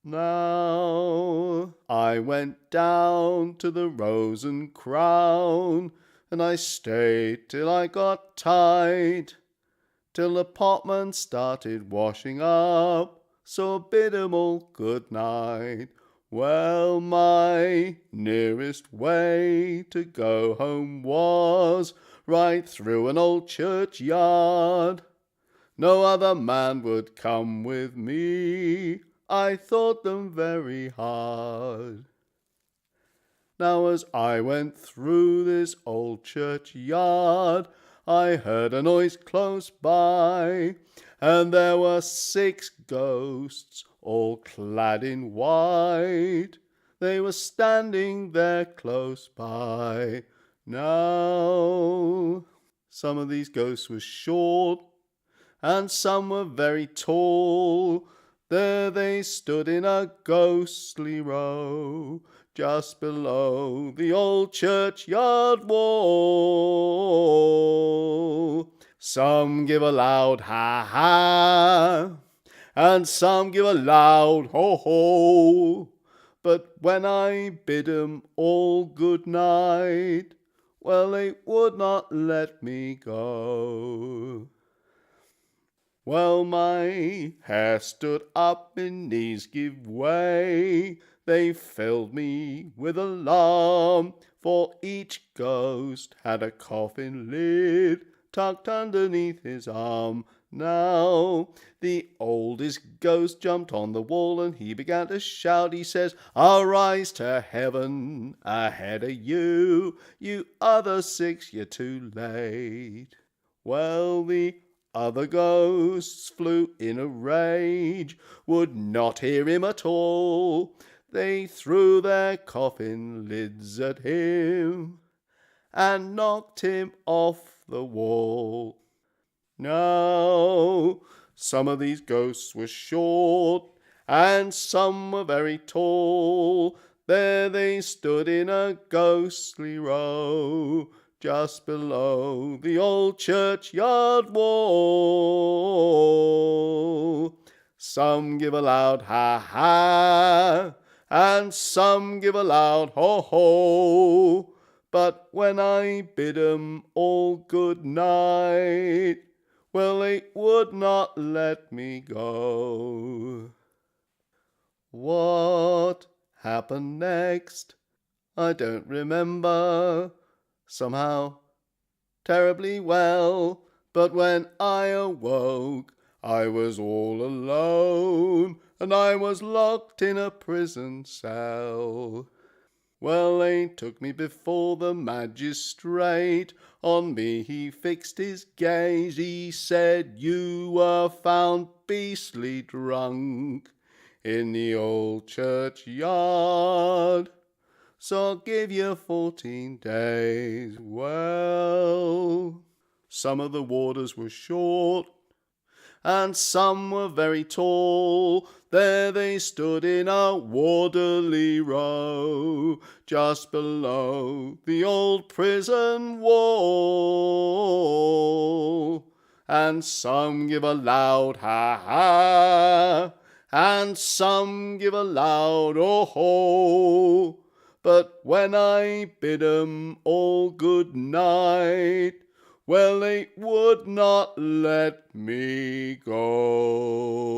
Now I went down to the Rose and Crown, and I stayed till I got tired, till the potman started washing up, so bid 'em all good night. Well, my nearest way to go home was right through an old churchyard. No other man would come with me, I thought them very hard. Now as I went through this old churchyard, I heard a noise close by, and there were 6 ghosts, all clad in white. They were standing there close by. Now, some of these ghosts were short, and some were very tall. There they stood in a ghostly row, just below the old churchyard wall. Some give a loud ha-ha, and some give a loud ho-ho, but when I bid 'em all good night, well, they would not let me go. Well, my hair stood up, my knees give way. They filled me with alarm, for each ghost had a coffin lid tucked underneath his arm. Now, the oldest ghost jumped on the wall and he began to shout. He says, "I'll rise to heaven ahead of you. You other 6, you're too late." Well, the other ghosts flew in a rage, would not hear him at all. They threw their coffin lids at him and knocked him off the wall. Now, some of these ghosts were short, and some were very tall. There they stood in a ghostly row, just below the old churchyard wall. Some give a loud ha-ha, and some give a loud ho-ho, but when I bid 'em all good night, well, they would not let me go. What happened next? I don't remember. Somehow terribly well, but when I awoke, I was all alone, and I was locked in a prison cell. Well, they took me before the magistrate. On me he fixed his gaze. He said, "You were found beastly drunk in the old churchyard, so I'll give you 14 days. Well, some of the warders were short, and some were very tall. There they stood in a warderly row, just below the old prison wall. And some give a loud ha-ha, and some give a loud oh-ho, but when I bid 'em all good night, well, they would not let me go.